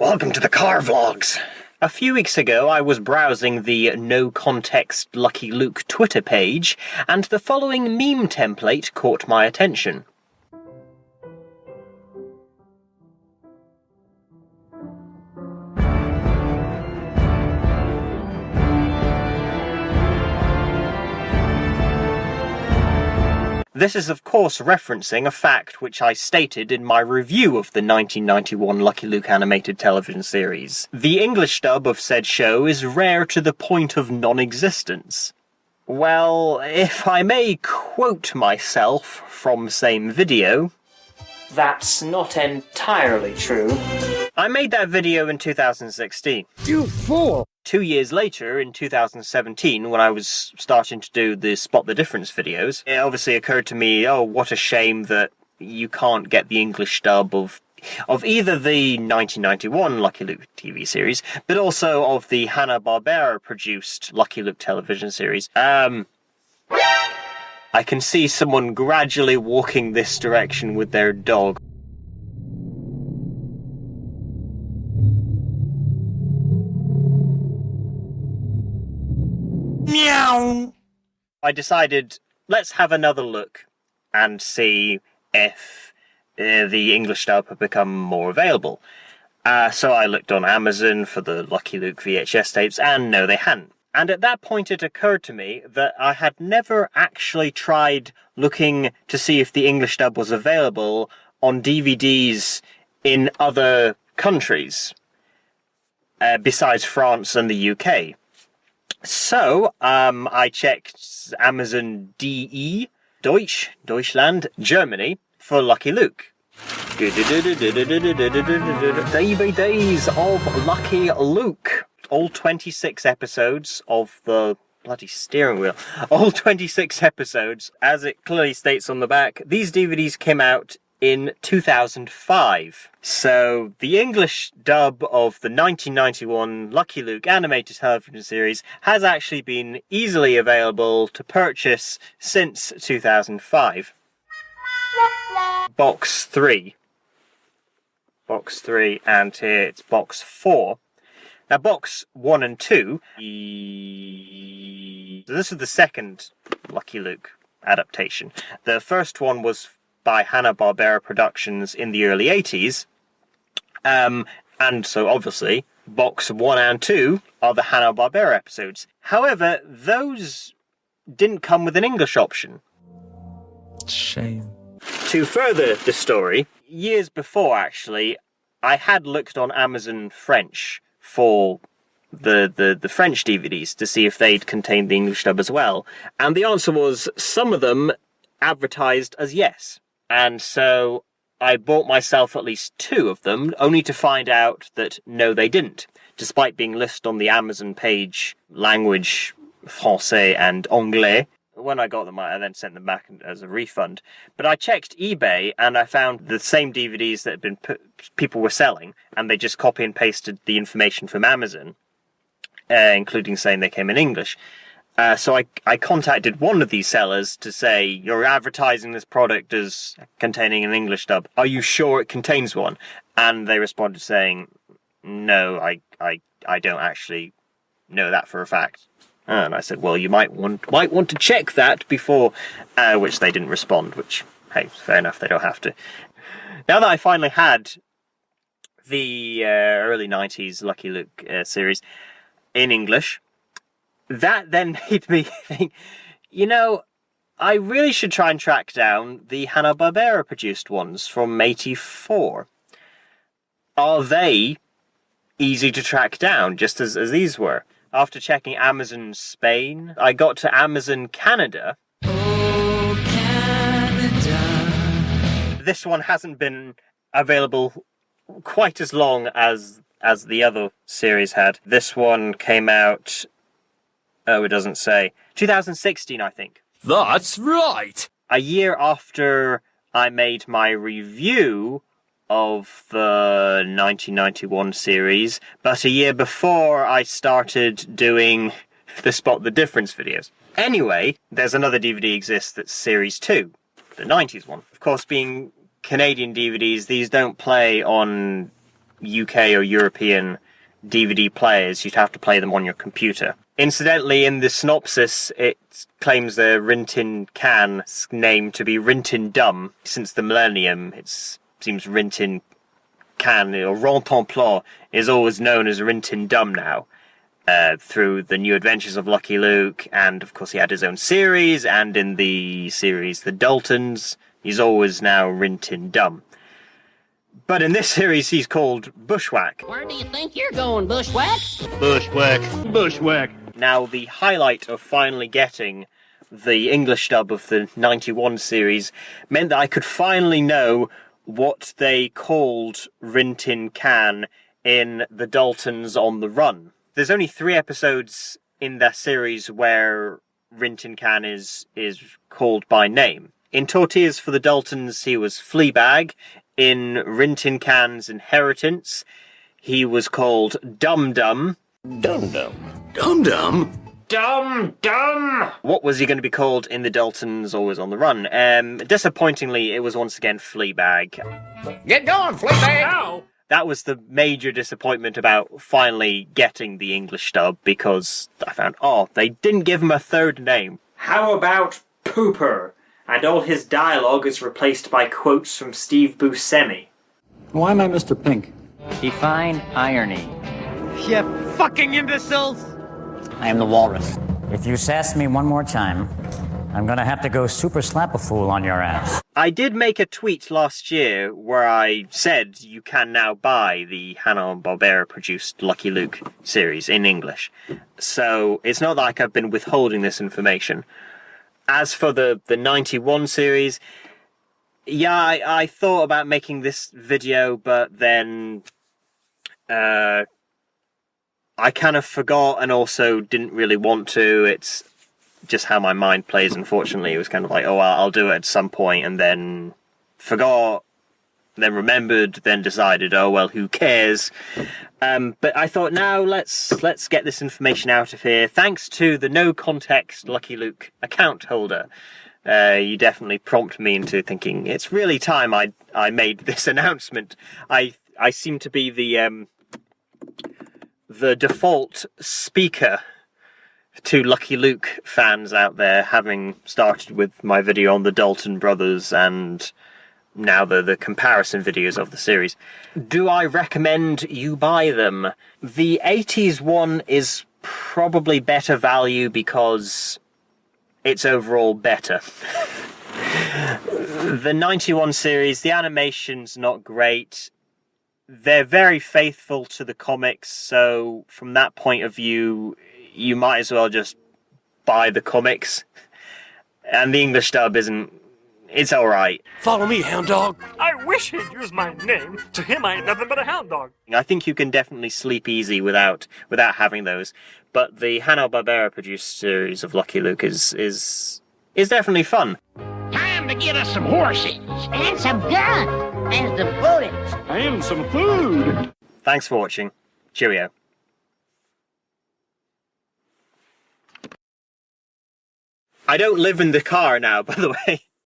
welcome to the car vlogs. A few weeks ago, I was browsing the No Context Lucky Luke Twitter page, and the following meme template caught my attention. This is of course referencing a fact which I stated in my review of the 1991 Lucky Luke animated television series. The English dub of said show is rare to the point of non-existence. Well, if I may quote myself from same video, that's not entirely true. I made that video in 2016. You fool! 2 years later, in 2017, when I was starting to do the Spot the Difference videos, it obviously occurred to me, oh, what a shame that you can't get the English dub of either the 1991 Lucky Luke TV series, but also of the Hanna-Barbera produced Lucky Luke television series. I can see someone gradually walking this direction with their dog. Meow! I decided, let's have another look and see if the English dub had become more available. So I looked on Amazon for the Lucky Luke VHS tapes, and no, they hadn't. And at that point it occurred to me that I had never actually tried looking to see if the English dub was available on DVDs in other countries, besides France and the UK. So, I checked Amazon DE, Deutschland, Germany, for Lucky Luke. DVDs of Lucky Luke. All 26 episodes of the bloody steering wheel. All 26 episodes, as it clearly states on the back. These DVDs came out in 2005. So, the English dub of the 1991 Lucky Luke animated television series has actually been easily available to purchase since 2005. Box 3. Box 3, and here it's Box 4. Now, Box 1 and 2... So this is the second Lucky Luke adaptation. The first one was by Hanna-Barbera Productions in the early 80s. And so, obviously, Box 1 and 2 are the Hanna-Barbera episodes. However, those didn't come with an English option. Shame. To further the story, years before, actually, I had looked on Amazon French for the French DVDs to see if they'd contained the English dub as well. And the answer was some of them advertised as yes. And so I bought myself at least 2 of them, only to find out that no, they didn't, despite being listed on the Amazon page, language, français and anglais. When I got them, I then sent them back as a refund. But I checked eBay, and I found the same DVDs that had been people were selling, and they just copy and pasted the information from Amazon, including saying they came in English. So I contacted one of these sellers to say, you're advertising this product as containing an English dub. Are you sure it contains one? And they responded saying, no, I don't actually know that for a fact. And I said, well, you might want to check that before, which they didn't respond, which, hey, fair enough, they don't have to. Now that I finally had the early 90s Lucky Luke series in English, that then made me think, you know, I really should try and track down the Hanna-Barbera produced ones from '84. Are they easy to track down, just as these were? After checking Amazon Spain, I got to Amazon Canada. Oh, Canada. This one hasn't been available quite as long as the other series had. This one came out... Oh, it doesn't say. 2016, I think. That's right! A year after I made my review of the 1991 series, but a year before I started doing the Spot the Difference videos. Anyway, there's another DVD exists that's Series 2, the 90s one. Of course, being Canadian DVDs, these don't play on UK or European DVD players, you'd have to play them on your computer. Incidentally, in the synopsis, it claims the Rin-Tin Can's name to be Rin-Tin Dum. Since the millennium, it seems Rin-Tin Can, or Ron-Ton-Plon, is always known as Rin-Tin Dum now. Through the New Adventures of Lucky Luke, and of course he had his own series, and in the series The Daltons, he's always now Rin-Tin Dum. But in this series, he's called Bushwhack. Where do you think you're going, Bushwhack? Bushwhack. Bushwhack. Now, the highlight of finally getting the English dub of the 91 series meant that I could finally know what they called Rin-Tin Can in The Daltons on the Run. There's only 3 episodes in that series where Rin-Tin Can is called by name. In Tortillas for the Daltons, he was Fleabag. In Rin-Tin Can's Inheritance, he was called Dum Dum. Dum Dum. Dum Dum? Dum Dum! What was he going to be called in the Daltons Always on the Run? Disappointingly, it was once again Fleabag. Get going, Fleabag! Ow! That was the major disappointment about finally getting the English dub, because I found, they didn't give him a third name. How about Pooper? And all his dialogue is replaced by quotes from Steve Buscemi. Why am I Mr. Pink? Define irony. You fucking imbeciles! I am the walrus. If you sass me one more time, I'm gonna have to go super slap a fool on your ass. I did make a tweet last year where I said you can now buy the Hanna-Barbera produced Lucky Luke series in English. So it's not like I've been withholding this information. As for the 91 series, yeah, I thought about making this video, but then I kind of forgot and also didn't really want to. It's just how my mind plays, unfortunately. It was kind of like, I'll do it at some point, and then forgot, then remembered, then decided, who cares? But I thought, now let's get this information out of here. Thanks to the No Context Lucky Luke account holder. You definitely prompted me into thinking it's really time I made this announcement. I seem to be the default speaker to Lucky Luke fans out there, having started with my video on the Dalton brothers and now the comparison videos of the series. Do I recommend you buy them? The 80s one is probably better value because it's overall better. The 91 series, the animation's not great. They're very faithful to the comics, so from that point of view, you might as well just buy the comics. And the English dub it's alright. Follow me, hound dog. I wish he'd use my name. To him, I ain't nothing but a hound dog. I think you can definitely sleep easy without having those. But the Hanna-Barbera produced series of Lucky Luke is definitely fun. Time to get us some horses. And some guns. And some bullets. And some food. Thanks for watching. Cheerio. I don't live in the car now, by the way.